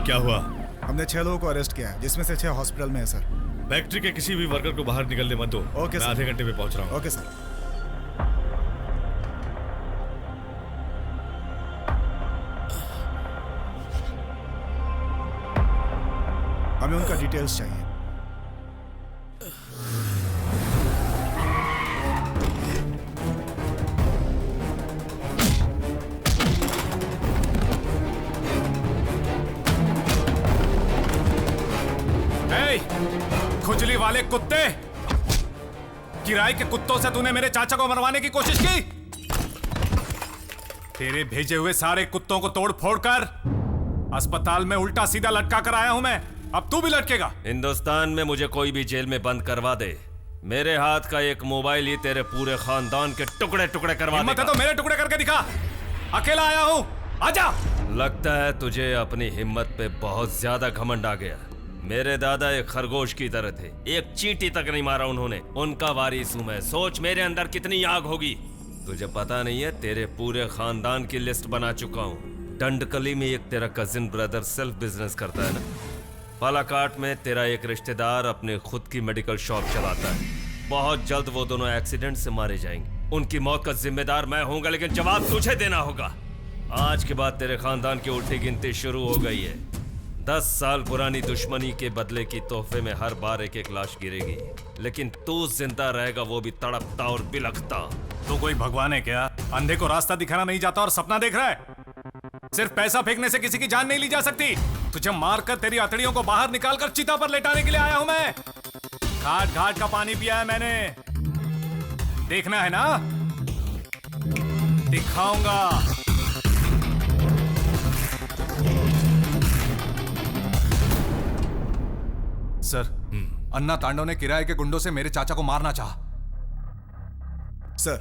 क्या हुआ? हमने 6 लोगों को अरेस्ट किया है, जिसमें से 6 हॉस्पिटल में है सर। फैक्ट्री के किसी भी वर्कर को बाहर निकलने मत दो। ओके मैं सर। आधे घंटे में पहुंच रहा हूँ। Okay sir. हमें उनका डिटेल्स चाहिए। खुजली वाले कुत्ते, किराए के कुत्तों से तूने मेरे चाचा को मरवाने की कोशिश की। तेरे भेजे हुए सारे कुत्तों को तोड़ फोड़ कर अस्पताल में उल्टा सीधा लटका कर आया हूं मैं। अब तू भी लटकेगा। हिंदुस्तान में मुझे कोई भी जेल में बंद करवा दे, मेरे हाथ का एक मोबाइल ही तेरे पूरे खानदान के टुकड़े टुकड़े करवा देगा। हिम्मत है तो मेरे टुकड़े करके दिखा। अकेला आया हूं, आजा। लगता है तुझे अपनी हिम्मत पे बहुत ज्यादा घमंड आ गया। मेरे दादा एक खरगोश की तरह थे, एक चींटी तक नहीं मारा उन्होंने। उनका वारिस हूं मैं। सोच मेरे अंदर कितनी आग होगी। तुझे पता नहीं है, तेरे पूरे खानदान की लिस्ट बना चुका हूँ। डंडकली में एक तेरा कजिन ब्रदर सेल्फ बिजनेस करता है ना। पालाकाट में तेरा एक रिश्तेदार अपने खुद की मेडिकल शॉप चलाता है। बहुत जल्द वो दोनों एक्सीडेंट से मारे जाएंगे। उनकी मौत का जिम्मेदार मैं होऊंगा, लेकिन जवाब तुझे देना होगा। आज के बाद तेरे खानदान की उल्टी गिनती शुरू हो गई है। 10 साल पुरानी दुश्मनी के बदले की तोहफे में हर बार एक एक लाश गिरेगी, लेकिन तू जिंदा रहेगा, वो भी तड़पता और बिलखता। तू कोई भगवान है क्या? अंधे को रास्ता दिखाना नहीं जाता और सपना देख रहा है। सिर्फ पैसा फेंकने से किसी की जान नहीं ली जा सकती। तुझे मारकर तेरी हथेलियों को बाहर निकालकर चिता पर लेटाने के लिए आया हूं मैं। घाट घाट का पानी पिया है मैंने। देखना है ना? दिखाऊंगा। सर, अन्ना तांडव ने किराए के गुंडों से मेरे चाचा को मारना चाहा। सर,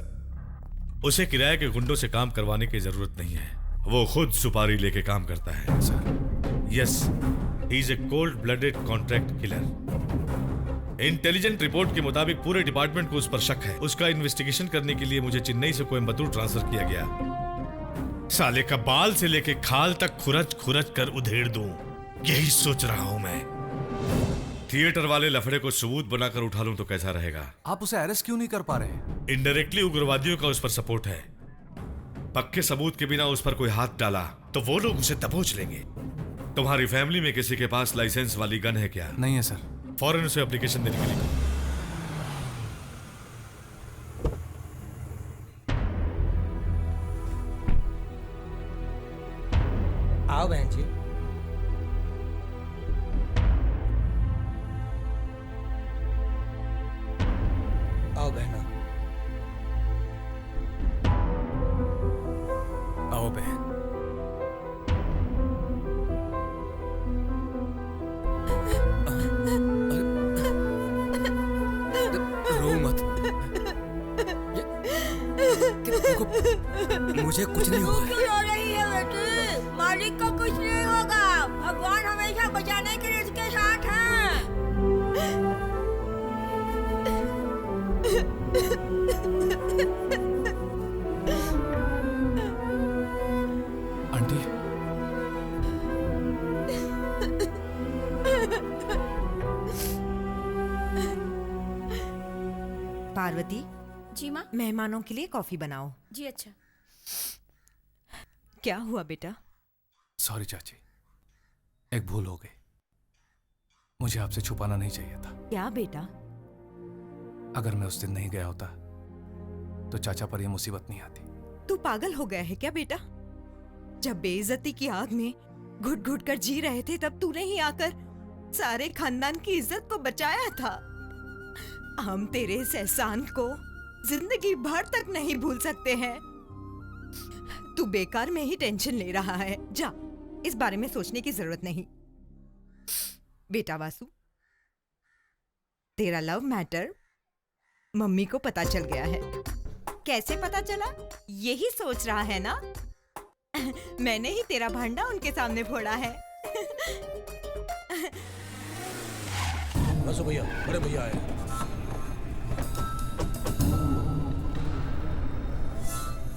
उसे किराए के गुंडों से काम करवाने की जरूरत नहीं है। वो खुद सुपारी लेके काम करता है। Sir, yes, he is a cold blooded contract killer. Intelligent report के मुताबिक पूरे डिपार्टमेंट को उस पर शक है। उसका इन्वेस्टिगेशन करने के लिए मुझे चेन्नई से कोयम्बतूर ट्रांसफर किया गया। साले का बाल से लेके खाल तक खुरच खुरच कर उधेड़ दूं, यही सोच रहा हूं मैं। थिएटर वाले लफड़े को सबूत बनाकर उठा लूं तो कैसा रहेगा? आप उसे अरेस्ट क्यों नहीं कर पा रहे? इनडायरेक्टली उग्रवादियों का उस पर सपोर्ट है। पक्के सबूत के बिना उस पर कोई हाथ डाला तो वो लोग उसे दबोच लेंगे। तुम्हारी फैमिली में किसी के पास लाइसेंस वाली गन है क्या? नहीं है सर। फौरन उसे एप्लीकेशन देने के लिए कहो। आओ बहन जी। आओ बहना। आओ बहन। रो मत। देखो, मुझे कुछ नहीं होगा। क्यों रो रही है बेटी? मालिक को कुछ नहीं होगा। भगवान हमेशा बचाने के लिए उसके साथ हैं। आंटी, पार्वती। जी माँ। मेहमानों के लिए कॉफी बनाओ। जी अच्छा। क्या हुआ बेटा? सॉरी चाची, एक भूल हो गई। मुझे आपसे छुपाना नहीं चाहिए था। क्या बेटा? अगर मैं उस दिन नहीं गया होता तो चाचा पर यह मुसीबत नहीं आती। तू पागल हो गया है क्या बेटा? जब बेइज्जती की आग में घुट घुट कर जी रहे थे, तब तूने ही आकर सारे खानदान की इज्जत को बचाया था। हम तेरे इस एहसान को जिंदगी भर तक नहीं भूल सकते हैं। तू बेकार में ही टेंशन ले रहा है। जा, इस बारे में सोचने की जरूरत नहीं। बेटा वासु, तेरा लव मैटर मम्मी को पता चल गया है। कैसे पता चला यही सोच रहा है ना? मैंने ही तेरा भांडा उनके सामने फोड़ा है। बस भैया, बड़े भैया आए।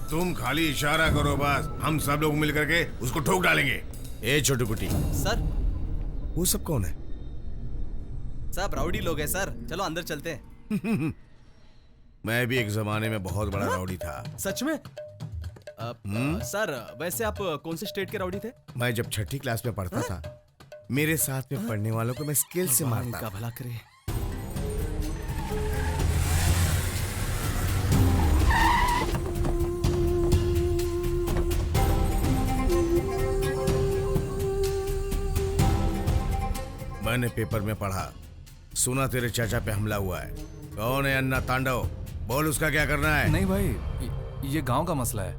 तुम खाली इशारा करो बस, हम सब लोग मिल करके उसको ठोक डालेंगे। ए छोटू कुटी, सर वो सब कौन है? सब राउडी लोग हैं सर, चलो अंदर चलते हैं। मैं भी एक जमाने में बहुत बड़ा राउडी था। सच में? सर वैसे आप कौन से स्टेट के राउडी थे? मैं जब छठी क्लास में पढ़ता था, मेरे साथ में पढ़ने वालों को मैं स्केल से मारता का था। भला करे। मैंने पेपर में पढ़ा, सुना तेरे चाचा पे हमला हुआ है। कौन है अन्ना तांडव? बोल उसका क्या करना है? नहीं भाई, ये गांव का मसला है,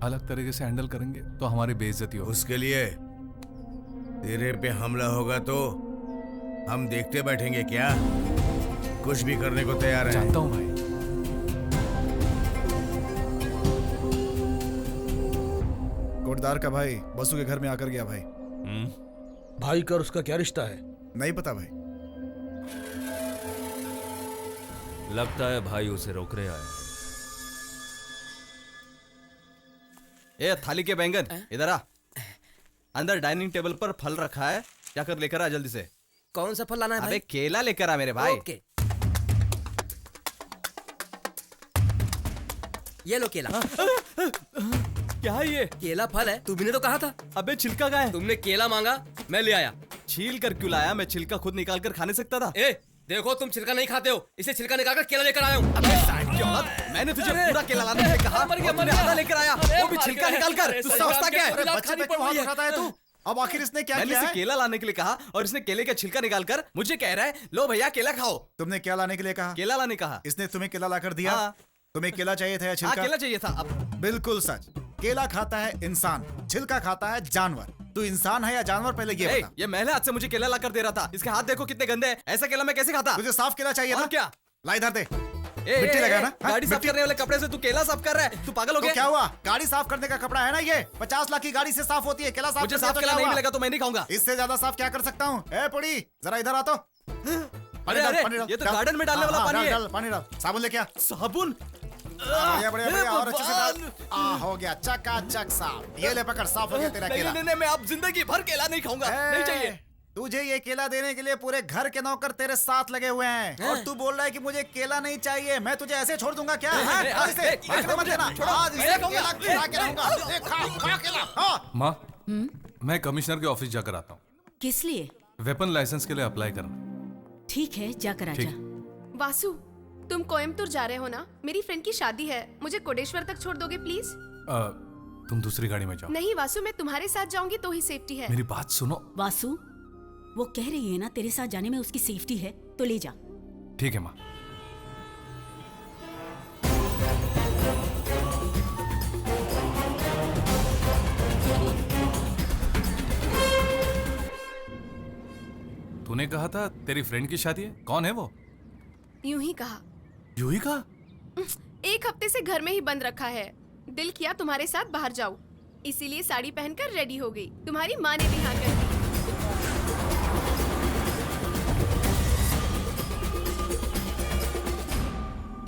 अलग तरीके से हैंडल करेंगे तो हमारी बेइज्जती होगी। उसके लिए तेरे पे हमला होगा तो हम देखते बैठेंगे क्या? कुछ भी करने को तैयार है। जानता हूँ भाई। कोटदार का भाई बसु के घर में आकर गया भाई। भाई का और उसका क्या रिश्ता है? नहीं पता भाई। लगता है भाई उसे रोकने आए। ए थाली के बैंगन इधर आ। अंदर डाइनिंग टेबल पर फल रखा है, जाकर लेकर आ जल्दी से। कौन सा फल लाना है भाई? अबे केला लेकर आ मेरे भाई। ओके। ये लो केला। क्या है ये? केला फल है, तुमने तो कहा था। अबे छिलका कहाँ है? तुमने केला मांगा, मैं ले आया। छील कर क्यों लाया? मैं छिलका खुद निकाल कर खा नहीं सकता था। ए देखो, तुम छिलका नहीं खाते हो, इसे छिलका निकाल कर केला लेकर आया हूँ। अबे साइड की औलाद, मैंने तुझे पूरा केला लाने के लिए कहा, तूने आधा लेकर आया, वो भी छिलका निकाल कर। तू समझता क्या है? बच्चे पे क्यों हाथ उठाता है तू? अब आखिर इसने क्या मैंने किया इसे है? केला लाने के लिए कहा और इसने केले का छिलका निकाल कर मुझे कह रहा है लो भैया केला खाओ। तुमने क्या लाने के लिए कहा? केला लाने कहा। इसने तुम्हें केला लाकर दिया? हाँ। तुम्हें केला चाहिए था या हाँ छिलका? केला चाहिए था। अब बिल्कुल सच। केला खाता है इंसान, छिलका खाता है जानवर। तू इंसान है या जानवर, पहले ये बता। ये महले हाथ से मुझे केला लाकर दे रहा था, इसके हाथ देखो कितने गंदे हैं। ऐसा केला मैं कैसे खाता? तुझे साफ केला चाहिए और ना? क्या? ला इधर दे। मिट्टी लगा ना? गाड़ी साफ करने वाले कपड़े से तू केला साफ कर रहा है? तू पागल हो तो गया? क्या हुआ? गाड़ी साफ करने का कपड़ा है ना ये? 50 लाख की गाड़ी से साफ होती है। केला साफ मुझे करने साफ तो केला क्या नहीं हुआ? मिलेगा तो मैं नहीं खाऊंगा। इससे ज्यादा साफ क्या कर सकता हूँ? ए पुड़ी, जरा इधर आ तो। अरे ये तो गार्डन में डालने वाला पानी है। पानी डाल, साबुन लेके आ। साबुन? बढ़िया बढ़िया बढ़िया, और अच्छे से डाल। हो गया, चकाचक साफ। ये ले पकड़, साफ हो गया तेरा केला। नहीं, मैं अब जिंदगी भर केला नहीं खाऊंगा। नहीं चाहिए। तुझे ये केला देने के लिए पूरे घर के नौकर तेरे साथ लगे हुए हैं और तू बोल रहा है कि मुझे केला नहीं चाहिए। मैं तुझे ऐसे छोड़ दूंगा क्या? आज इसे मत देना। आज इसे केला खिला के रहूंगा। खा केला। माँ, मैं कमिश्नर के ऑफिस जाकर आता हूँ। किस लिए? वेपन लाइसेंस के लिए अप्लाई करना। ठीक है, जाकर आजा। वासु, तुम कोयम्बतूर जा रहे हो ना? मेरी फ्रेंड की शादी है, मुझे कोडेश्वर तक छोड़ दोगे प्लीज? तुम दूसरी गाड़ी में जाओ। नहीं वासु, मैं तुम्हारे साथ जाऊंगी तो ही सेफ्टी है। मेरी बात सुनो। वासु, वो कह रही है ना तेरे साथ जाने में उसकी सेफ्टी है, तो ले जा। ठीक है माँ। तूने कहा था तेरी फ्रेंड की शादी है, कौन है वो? यूं ही कहा। यूं ही कहा? एक हफ्ते से घर में ही बंद रखा है। दिल किया तुम्हारे साथ बाहर जाऊं, इसीलिए साड़ी पहनकर रेडी हो गई। तुम्हारी माँ ने भी हाँ कर दी।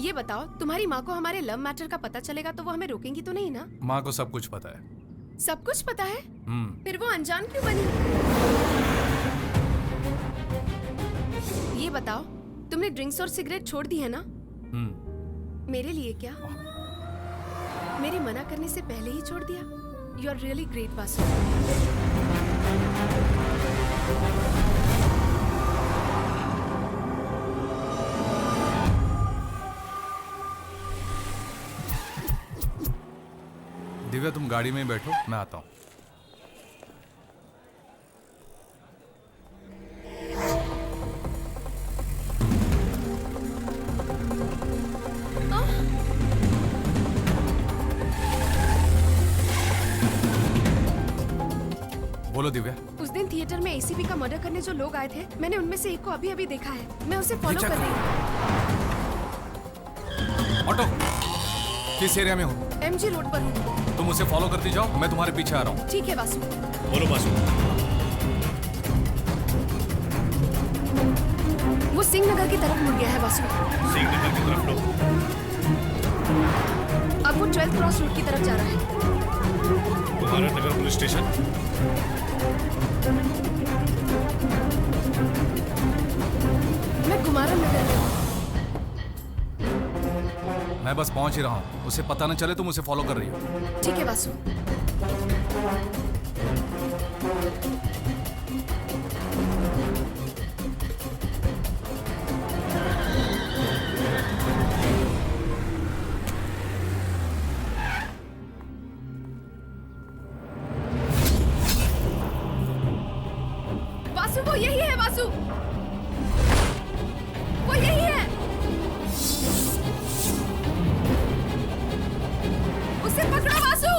ये बताओ, तुम्हारी माँ को हमारे लव मैटर का पता चलेगा तो वो हमें रोकेंगी तो नहीं ना? माँ को सब कुछ पता है। सब कुछ पता है? फिर वो अनजान क्यों बनी? ये बताओ, तुमने ड्रिंक्स और सिगरेट छोड़ दी है ना? मेरे लिए क्या? मेरे मना करने से पहले ही छोड़ दिया? You are really great Vasu. Divya, तुम गाड़ी में ही बैठो, मैं आता हूँ। बोलो दिव्या। उस दिन थिएटर में एसीपी का मर्डर करने जो लोग आए थे, मैंने उनमें से एक को अभी अभी देखा है। मैं उसे फॉलो कर रही हूँ। ऑटो, किस एरिया में हो? एमजी रोड पर हूँ। तुम उसे फॉलो करती जाओ, मैं तुम्हारे पीछे आ रहा हूँ। ठीक है वासु। बोलो वासु। वो सिंह नगर की तरफ मुड़ गया है वासु। सिंह नगर की तरफ लो। अब वो 12th क्रॉस रोड की तरफ जा रहा है। तुम्हारा नगर पुलिस स्टेशन? मैं कुमारन नगर में हूँ। मैं बस पहुंच ही रहा हूँ, उसे पता न चले तुम उसे फॉलो कर रही हो। ठीक है वासु। वासु वो यही है, वासु वो यही है। उसे पकड़ो वासु।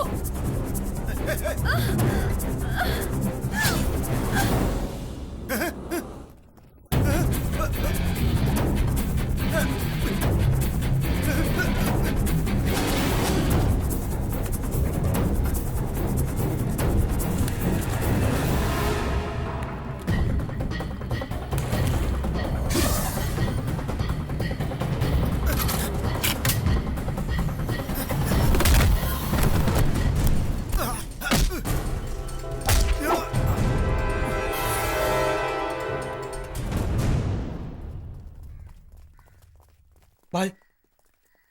भाई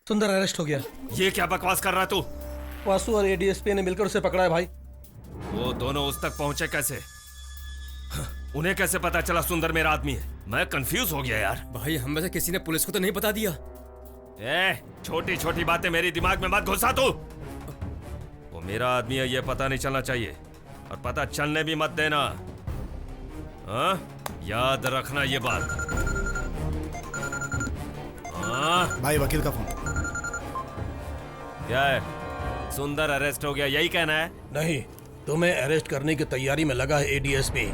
सुंदर अरेस्ट हो गया। ये क्या बकवास कर रहा तू? वासु और एडीएसपी ने मिलकर उसे पकड़ा है भाई। वो दोनों उस तक पहुंचे कैसे? उन्हें कैसे पता चला सुंदर मेरा आदमी है? मैं कंफ्यूज हो गया यार। भाई हम में से किसी ने पुलिस को तो नहीं बता दिया। छोटी छोटी बातें मेरी दिमाग में मत घुसा तू। वो मेरा आदमी है ये पता नहीं चलना चाहिए, और पता चलने भी मत देना। हाँ? याद रखना ये बात। भाई वकील का फोन। क्या है? सुंदर अरेस्ट हो गया यही कहना है? नहीं, तुम्हें अरेस्ट करने की तैयारी में लगा है एडीएसपी।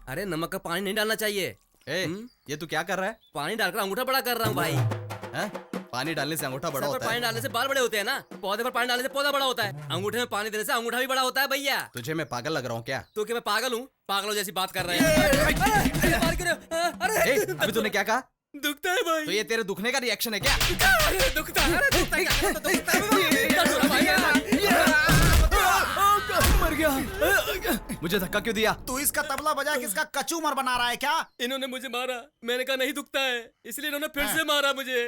अरे नमक का पानी नहीं डालना चाहिए। ये तू क्या कर रहा है? पानी डालकर अंगूठा बड़ा कर रहा हूँ भाई। पानी डालने से अंगूठा बड़ा होता है? पानी डालने से बाल बड़े होते हैं ना। पौधे पर पानी डालने से पौधा बड़ा होता है। अंगूठे में पानी देने से अंगूठा भी बड़ा होता है भैया। तुझे मैं पागल लग रहा हूँ क्या? तो क्या मैं पागल हूँ? पागलों जैसी बात कर रहे हैं। अरे अभी तूने क्या कहा? दुखता है भाई। तो ये तेरे दुखने का रिएक्शन है क्या? दुखता मर गया। मुझे धक्का क्यों दिया? तू इसका तबला बजा के इसका कचूमर बना रहा है क्या? इन्होंने मुझे मारा, मैंने कहा नहीं दुखता है, इसलिए इन्होंने फिर से मारा मुझे।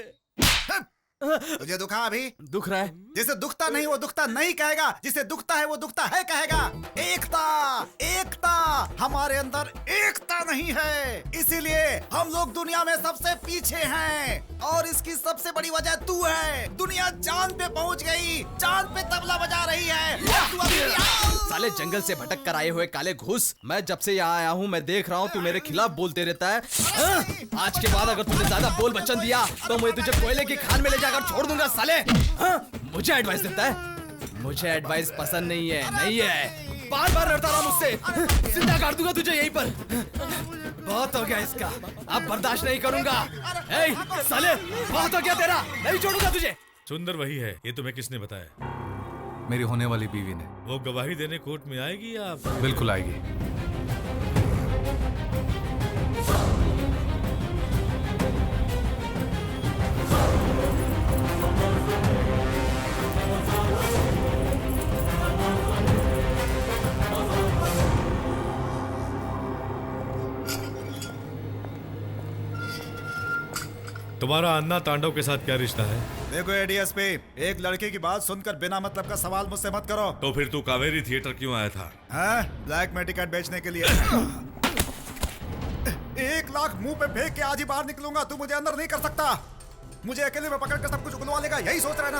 तुझे दुखा अभी? दुख रहा है। जिसे दुखता नहीं वो दुखता नहीं कहेगा, जिसे दुखता है वो दुखता है कहेगा। एकता, एकता, हमारे अंदर एकता नहीं है, इसीलिए हम लोग दुनिया में सबसे पीछे हैं। और इसकी सबसे बड़ी वजह तू है। दुनिया चांद पे पहुंच गई, चांद पे तबला बजा रही है। तू अभी भी साले जंगल से भटक कर आए हुए काले घुस। मैं जब से यहाँ आया हूँ मैं देख रहा हूँ तू मेरे खिलाफ बोलते रहता है। आज के बाद अगर तूने ज्यादा बोल बच्चन दिया तो मैं तुझे कोयले की खान में ले जाकर छोड़ दूंगा साले। मुझे एडवाइस देता है? मुझे एडवाइस पसंद नहीं है, नहीं है। बार बार लड़ता रहा मुझसे, जिंदा काट दूंगा तुझे यहीं पर। बहुत हो गया इसका, अब बर्दाश्त नहीं करूंगा। साले बहुत हो गया तेरा, नहीं छोड़ूंगा तुझे। सुंदर वही है, ये तुम्हें किसने बताया? मेरी होने वाली बीवी ने। वो गवाही देने कोर्ट में आएगी या? बिल्कुल आएगी। तुम्हारा अन्ना तांडव के साथ क्या रिश्ता है? देखो एडीएसपी, एक लड़के की बात सुनकर बिना मतलब का सवाल मुझसे मत करो। तो फिर तू कावेरी थिएटर क्यों आया था? ब्लैक में टिकट बेचने के लिए। 1 लाख मुंह पे फेंक के आज ही बाहर निकलूंगा, तू मुझे अंदर नहीं कर सकता। मुझे अकेले में पकड़ कर सब कुछ उगलवा लेगा, यही सोच रहा है ना?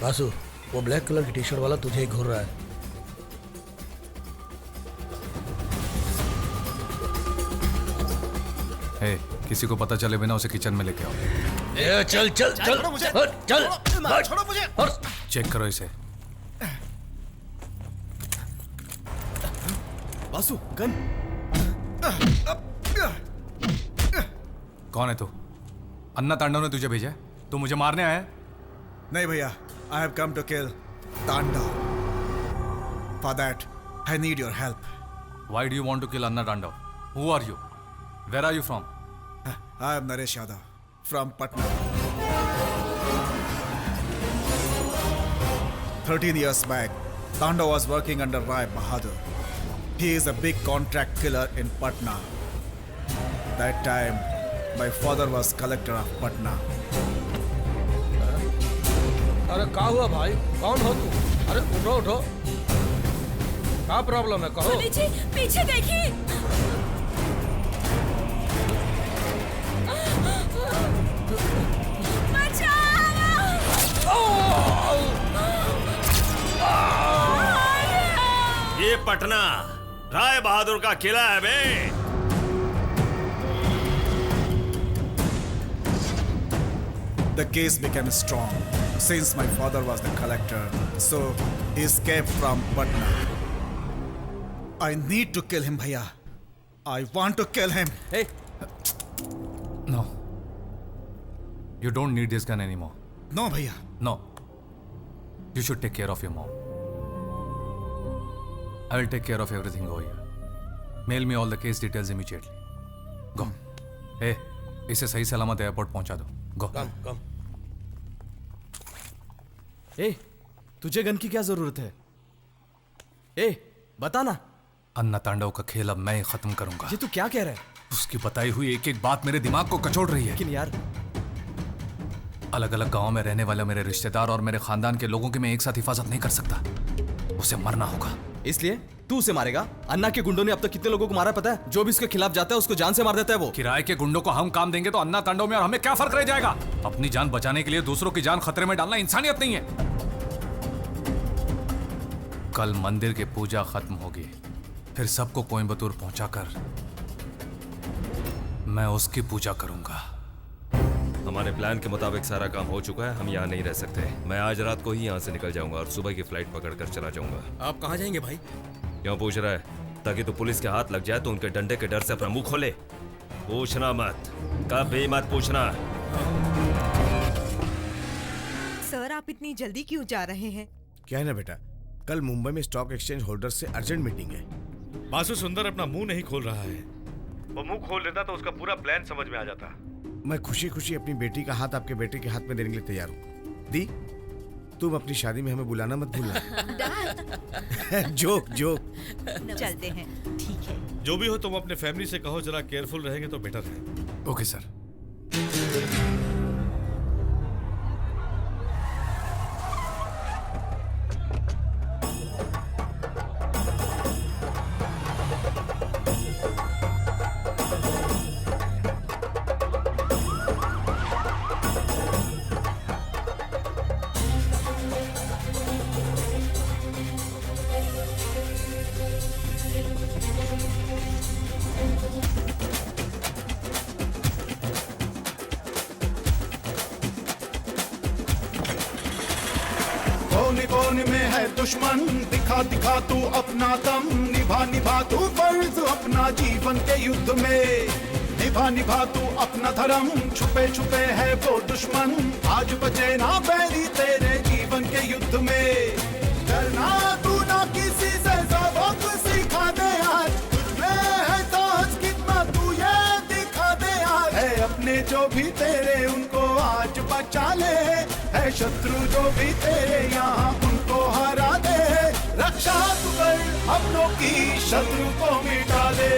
वासु, वो ब्लैक कलर की टी शर्ट वाला तुझे ही घूर रहा है। हे, किसी को पता चले बिना उसे किचन में लेके आओ। चल चल चल छोड़ो मुझे, चल, छोड़ो मुझे। चेक करो इसे। वासु गन। कौन है तू? अन्ना तांडव ने तुझे भेजा है? तू मुझे मारने आया है? नहीं भैया, I have come to kill तांडव। For that I need your help. Why do you want to kill Anna Tandav? Who are you? Where are you from? I am Naresh Yadav from Patna. 13 years back, Tandav was working under Rai Bahadur. He is a big contract killer in Patna. That time, my father was collector of Patna. अरे क्या हुआ भाई? कौन हो तू? अरे उठो उठो। क्या प्रॉब्लम है कहो? जी, पीछे देखिए। ये पटना राय बहादुर का किला है बे। The case became strong since my father was the collector, so he escaped from Patna. I need to kill him, bhaiya. I want to kill him. Hey. No. You don't need this gun anymore. No, bhaiya. No. You should take care of your mom. I will take care of everything over here. Mail me all the case details immediately. Go. Hey, इसे सही सलामत airport पहुंचा दो. Go. कम। ए, तुझे gun की क्या जरूरत है? ए, बता ना। अन्ना तांडव का खेल अब मैं ही खत्म करूंगा। ये तू क्या कह रहा है? उसकी बताई हुई एक एक बात मेरे दिमाग को कचोड़ रही है। लेकिन यार, अलग अलग गांव में रहने वाले मेरे रिश्तेदार और मेरे खानदान के लोगों की मैं एक साथ हिफाजत नहीं कर सकता। उसे मरना होगा। इसलिए तू उसे मारेगा? अन्ना के गुंडों ने अब तक कितने लोगों को मारा पता है? जो भी इसके खिलाफ जाता है उसको जान से मार देता है वो। किराए के गुंडों को हम काम देंगे तो अन्ना तांडव में और हमें क्या फर्क रह जाएगा? अपनी जान बचाने के लिए दूसरों की जान खतरे में डालना इंसानियत नहीं है। कल मंदिर की पूजा खत्म होगी, फिर सबको कोयम्बतूर पहुंचाकर मैं उसकी पूजा करूंगा। हमारे प्लान के मुताबिक सारा काम हो चुका है। हम यहाँ नहीं रह सकते। मैं आज रात को ही यहाँ से निकल जाऊंगा और सुबह की फ्लाइट पकड़कर चला जाऊंगा। आप कहाँ जाएंगे भाई? क्यों पूछ रहा है? ताकि तू पुलिस के हाथ लग जाए तो उनके डंडे के डर से अपना मुंह खोले। पूछना मत, कभी मत पूछना। सर, आप इतनी जल्दी क्यों जा रहे हैं? क्या है ना बेटा, कल मुंबई में स्टॉक एक्सचेंज होल्डर से अर्जेंट मीटिंग है। बासु सुंदर अपना मुंह नहीं खोल रहा है। वो मुंह खोल लेता तो उसका पूरा प्लान समझ में आ जाता। मैं खुशी खुशी अपनी बेटी का हाथ आपके बेटे के हाथ में देने के लिए तैयार हूँ। दी, तुम अपनी शादी में हमें बुलाना मत भूलना। Joke joke. चलते हैं। ठीक है। जो भी हो तुम अपने फैमिली से कहो जरा केयरफुल रहेंगे तो बेटर है। Okay sir. कौन में है दुश्मन, दिखा दिखा तू अपना दम, निभा निभा तू फर्ज अपना जीवन के युद्ध में, निभा निभा तू अपना धर्म, छुपे छुपे है वो दुश्मन, आज बचे ना बैरी तेरे जीवन के युद्ध में, डरना तू ना किसी से सबक सिखा दे आज, तुझमें है साहस कितना तू ये दिखा दे आज, है अपने जो भी तेरे उनको आज बचा ले, है शत्रु जो भी तेरे यहाँ उनको हरा दे, रक्षा तू कर अपनों की शत्रु को मिटा दे।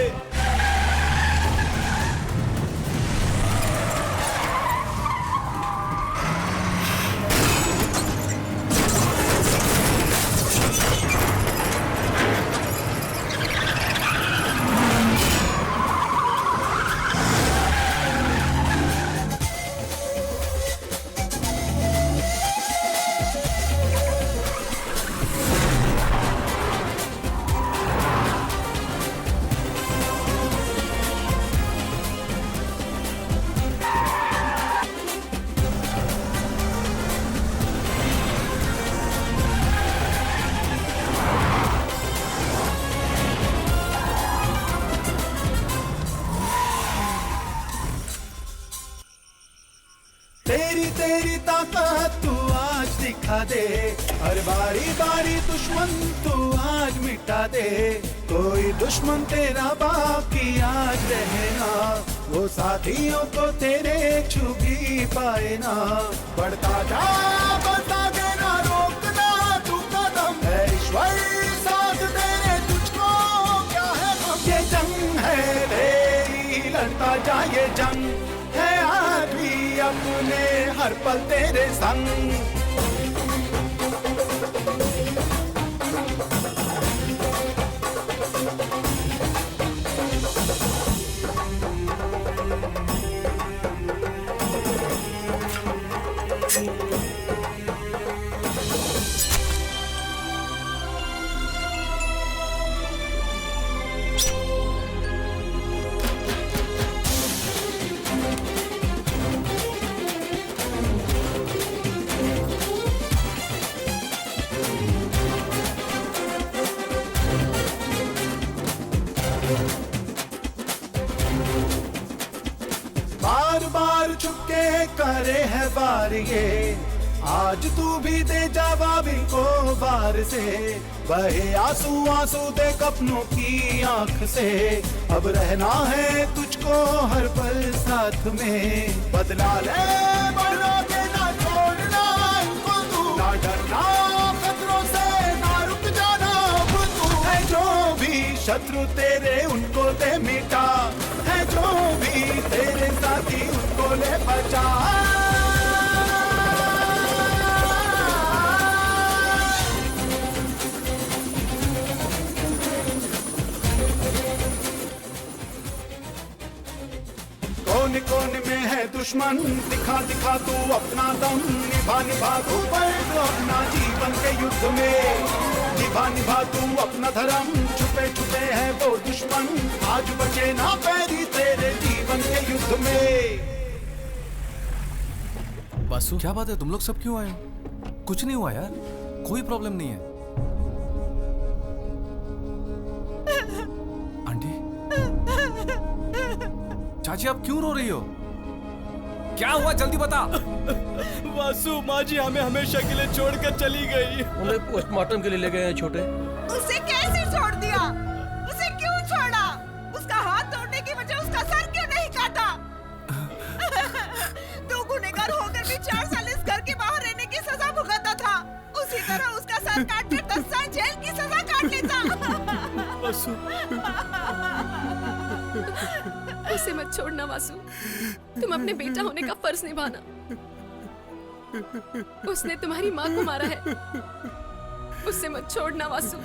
तेरी ताकत तू आज दिखा दे, हर बारी बारी दुश्मन तू आज मिटा दे, कोई दुश्मन तेरा बाकी आज रहे ना, वो साथियों को तेरे छू भी पाए ना, बढ़ता जा बढ़ता देना रोकना तू कदम है, ईश्वर साथ तेरे तुझको क्या है गम, ये जंग है तेरी लड़ता जा, ये जंग है आज भी अपने हर पल तेरे संग। बार बार चुपके करे है बार ये, आज तू भी दे जवाब इनको बार से, बहे आंसू आंसू देख अपनों की आंख से, अब रहना है तुझको हर पल साथ में, बदला ले बदला के ना छोड़ना इनको तू, ना डरना खतरों से ना रुक जाना अब तू, है जो भी शत्रु तेरे उनको दे मिटा, है जो भी तेरे साथी उनको ले बचा। कोने कोने में है दुश्मन, दिखा दिखा तू अपना दम, निभा निभा तू फर्ज अपना जीवन के युद्ध में, निभा निभा तू अपना धर्म, छुपे छुपे है वो दुश्मन, आज बचे ना पैरी तेरे जीवन के युद्ध में। बासु क्या बात है, तुम लोग सब क्यों आए? कुछ नहीं हुआ यार, कोई प्रॉब्लम नहीं है। आंटी चाची आप क्यों रो रही हो? क्या हुआ जल्दी बता। वासु माँ जी हमें हमेशा के लिए छोड़कर चली गई। उन्हें पोस्टमार्टम के लिए ले गए हैं छोटे। उसे कैसे छोड़ दिया? उसे क्यों छोड़ा? उसका हाथ तोड़ने की वजह उसका सर क्यों नहीं काटा? तू गुनहगार होकर भी 4 साल इस घर के बाहर रहने की सजा भुगता था, उसी तरह उसका सर काट कर 10 साल जेल की सजा काट लेता। वासु उसे मत छोड़ना वासु, तुम अपने बेटा होने का फर्ज निभाना। उसने तुम्हारी माँ को मारा है, उसे मत छोड़ना वासु।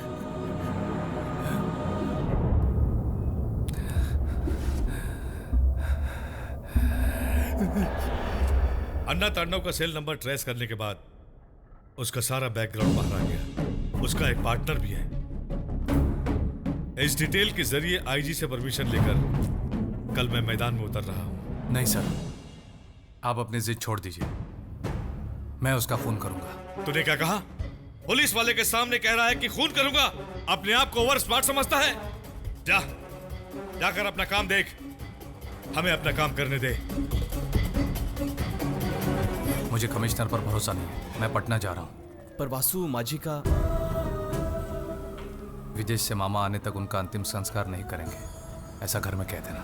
अन्ना तांडव का सेल नंबर ट्रेस करने के बाद उसका सारा बैकग्राउंड बाहर आ गया। उसका एक पार्टनर भी है। इस डिटेल के जरिए आईजी से परमिशन लेकर कल मैं मैदान में उतर रहा हूं। नहीं सर, आप अपनी जिद छोड़ दीजिए, मैं उसका खून करूंगा। तूने क्या कहा? पुलिस वाले के सामने कह रहा है कि खून करूंगा। अपने आप को ओवर स्मार्ट समझता है। जा, जाकर अपना काम देख, हमें अपना काम करने दे। मुझे कमिश्नर पर भरोसा नहीं है, मैं पटना जा रहा हूं। पर वासु माझी का विदेश से मामा आने तक उनका अंतिम संस्कार नहीं करेंगे, ऐसा घर में कह देना।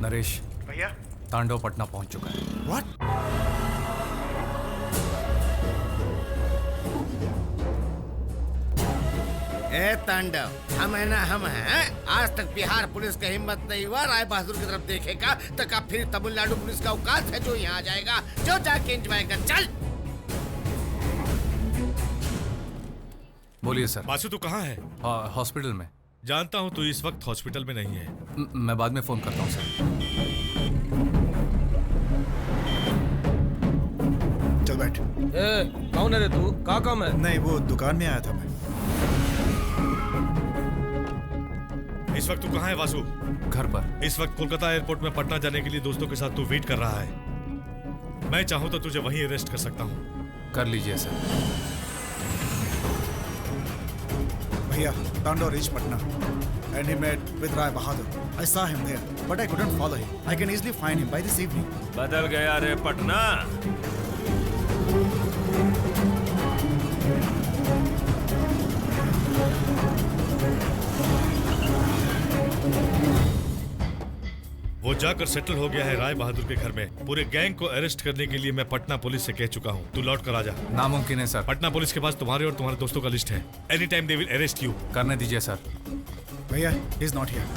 नरेश भैया, तांडव पटना पहुंच चुका है। What? ए तांडव, हम है ना हम हैं। आज तक बिहार पुलिस का हिम्मत नहीं हुआ राय बहादुर की तरफ देखेगा, तो कब फिर तमिलनाडु पुलिस का औकात है जो यहाँ आ जाएगा। जो जाके एंजॉय कर, चल। बोलिए सर। बासु तू कहाँ है? हॉस्पिटल में। जानता हूँ तू इस वक्त हॉस्पिटल में नहीं है। मैं बाद में फोन करता हूँ सर। चल बैठ। कौन है रे तू? क्या काम है? नहीं, वो दुकान में आया था मैं। इस वक्त तू कहाँ है वासु? घर पर। इस वक्त कोलकाता एयरपोर्ट में पटना जाने के लिए दोस्तों के साथ तू वेट कर रहा है। मैं चाहूँ तो तुझे वहीं अरेस्ट कर सकता हूँ। कर लीजिए सर। भैया, तांडव reach Patna. and he met with Rai Bahadur. I saw him there, but I couldn't follow him. I can easily find him by this evening. बदल गया रे पटना। वो जाकर सेटल हो गया है राय बहादुर के घर में। पूरे गैंग को अरेस्ट करने के लिए मैं पटना पुलिस से कह चुका हूँ। तू लौट कर आ जा। नामुमकिन है सर। पटना पुलिस के पास तुम्हारे और तुम्हारे दोस्तों का लिस्ट है। Any time they will arrest you. करने दीजिए सर। भैया, he is not here.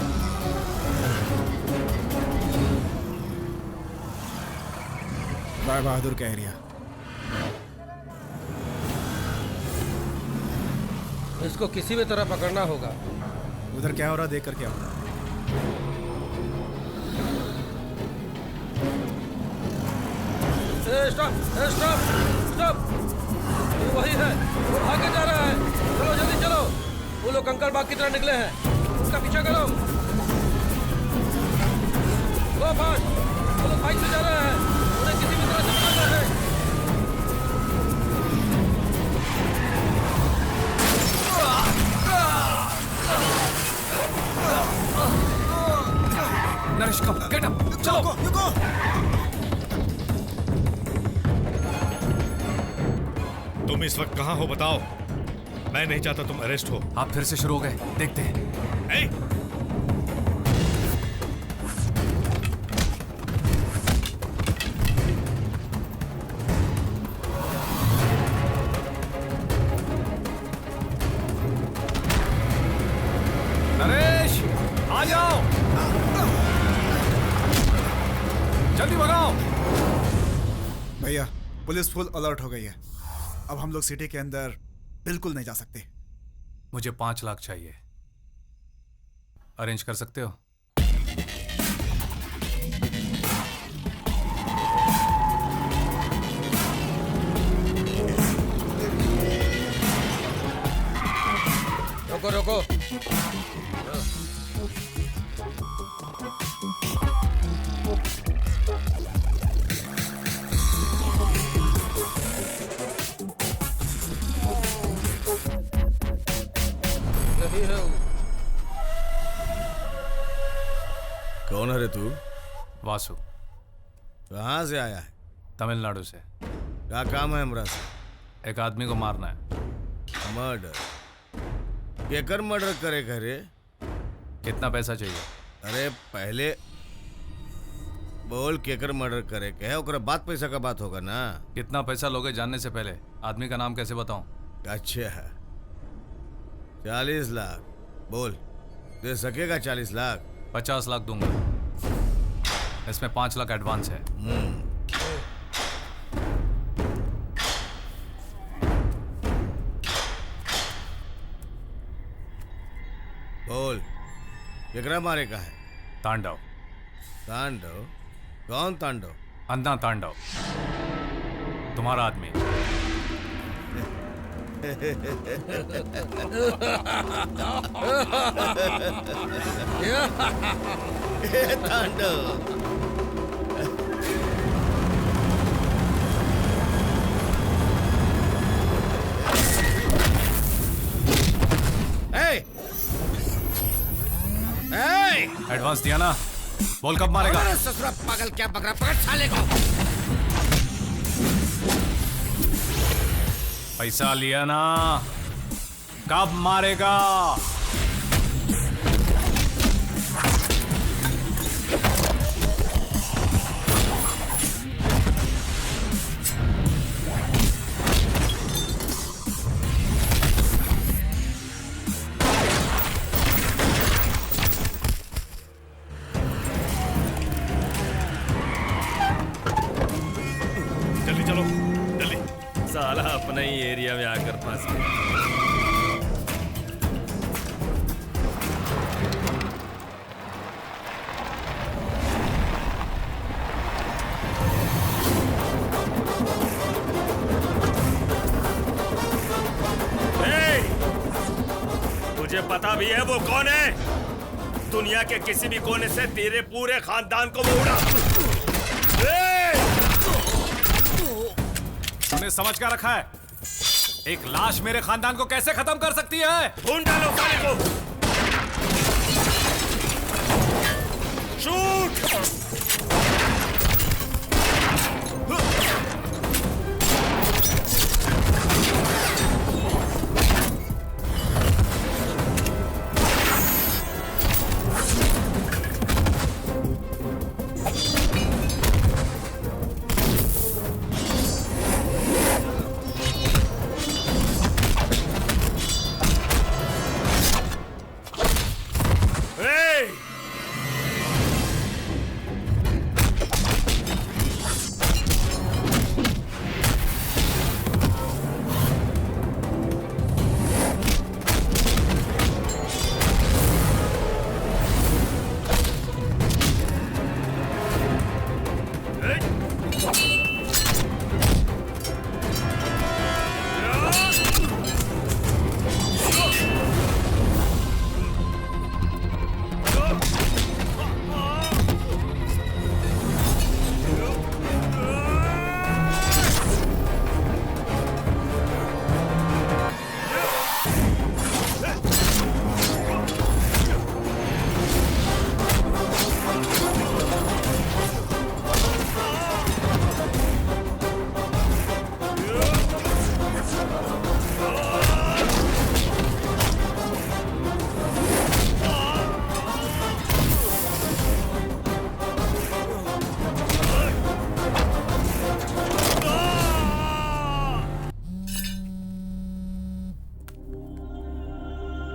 Rai Bahadur का एरिया। इसको किसी भी तरह पकड़ना होगा। उधर क्या हो रहा देख कर क्या हो रहा। स्टॉप स्टॉप स्टॉप, ये वही है, वो भागे जा रहा है। चलो जल्दी चलो, वो लोग कंकड़ बाग की तरह निकले हैं, उसका पीछा करो। गो फास्ट, वो लोग बाइक से जा रहे हैं, उन्हें किसी भी तरह से पकड़ना है। नरेश कम, गेट अप, चलो। रुको। तुम इस वक्त कहाँ हो बताओ। मैं नहीं चाहता तुम अरेस्ट हो। आप फिर से शुरू हो गए, देखते हैं। नरेश, आ जाओ, जल्दी भगाओ। भैया, पुलिस फुल अलर्ट हो गई है। अब हम लोग सिटी के अंदर बिल्कुल नहीं जा सकते। मुझे 5 लाख चाहिए। अरेंज कर सकते हो? रोको रोको। कौन है रे तू? वासु। कहाँ से आया है? तमिलनाडु से। क्या काम है हमरा से? एक आदमी को मारना है। मर्डर? केकर मर्डर करे करे? कितना पैसा चाहिए? अरे पहले बोल केकर मर्डर करे के है, ओकरा बात पैसा का बात होगा ना। कितना पैसा लोगे जानने से पहले आदमी का नाम कैसे बताऊं? अच्छा है, 40 लाख। बोल, दे सकेगा 40 लाख? 50 लाख दूंगा। इसमें 5 लाख एडवांस है। बोल, केकरा मारे का है? तांडव। तांडव? कौन तांडव? अन्ना तांडव, तुम्हारा आदमी। तांडव। एडवांस दिया ना? बोल कब मारेगा? ससुरा पागल, क्या बकरा, पकड़ साले को। पैसा लिया ना? कब मारेगा? जल्दी चलो, जल्दी। साला अपने ही एरिया में आकर फंस गया। तुझे पता भी है वो कौन है? दुनिया के किसी भी कोने से तेरे पूरे खानदान को वो उड़ा। तुमने समझ क्या रखा है? एक लाश मेरे खानदान को कैसे खत्म कर सकती है? ढूंढ डालो साले को।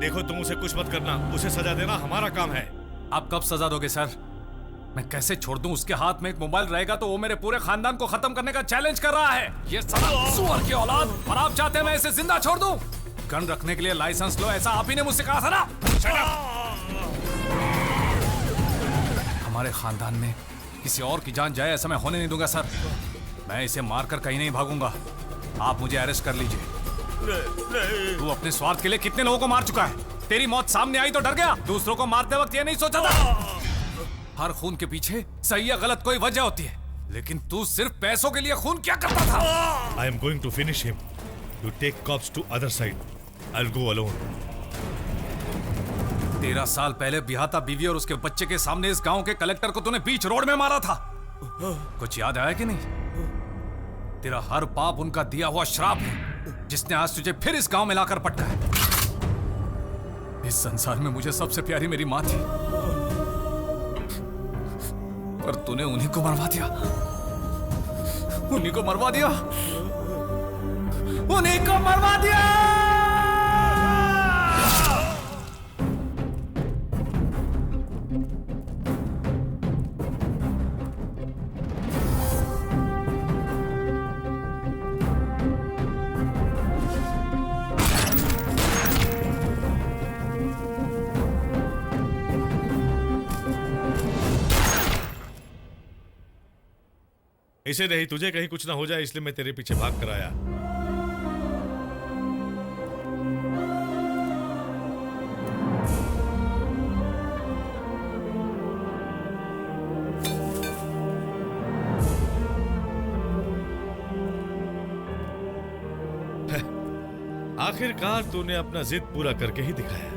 देखो तुम उसे कुछ मत करना, उसे सजा देना हमारा काम है। आप कब सजा दोगे सर? मैं कैसे छोड़ दूं? उसके हाथ में एक मोबाइल रहेगा तो वो मेरे पूरे खानदान को खत्म करने का चैलेंज कर रहा है। ये साला सुअर की औलाद, और आप चाहते हैं मैं इसे जिंदा छोड़ दूं? गन रखने के लिए लाइसेंस लो, ऐसा आप ही ने मुझसे कहा था ना। हमारे खानदान में किसी और की जान जाए ऐसा मैं होने नहीं दूंगा सर। मैं इसे मारकर कहीं नहीं भागूंगा। आप मुझे अरेस्ट कर लीजिए। तू अपने स्वार्थ के लिए कितने लोगों को मार चुका है? तेरी मौत सामने आई तो डर गया? दूसरों को मारते वक्त ये नहीं सोचा था? हर खून के पीछे सही या गलत कोई वजह होती है, लेकिन तू सिर्फ पैसों के लिए खून क्या करता था? I am going to finish him. You take cops to other side. I'll go alone. 13 साल पहले बिहाता बीवी और उसके बच्चे के सामने इस गांव के कलेक्टर को तूने बीच रोड में मारा था। कुछ याद आया कि नहीं? तेरा हर पाप उनका दिया हुआ श्राप है जिसने आज तुझे फिर इस गांव में लाकर पटका है। इस संसार में मुझे सबसे प्यारी मेरी माँ थी, पर तूने उन्हीं को मरवा दिया। उन्हीं को मरवा दिया। उन्हीं को मरवा दिया। इसे नहीं, तुझे कहीं कुछ ना हो जाए इसलिए मैं तेरे पीछे भाग कर आया। आखिरकार तूने अपना जिद पूरा करके ही दिखाया।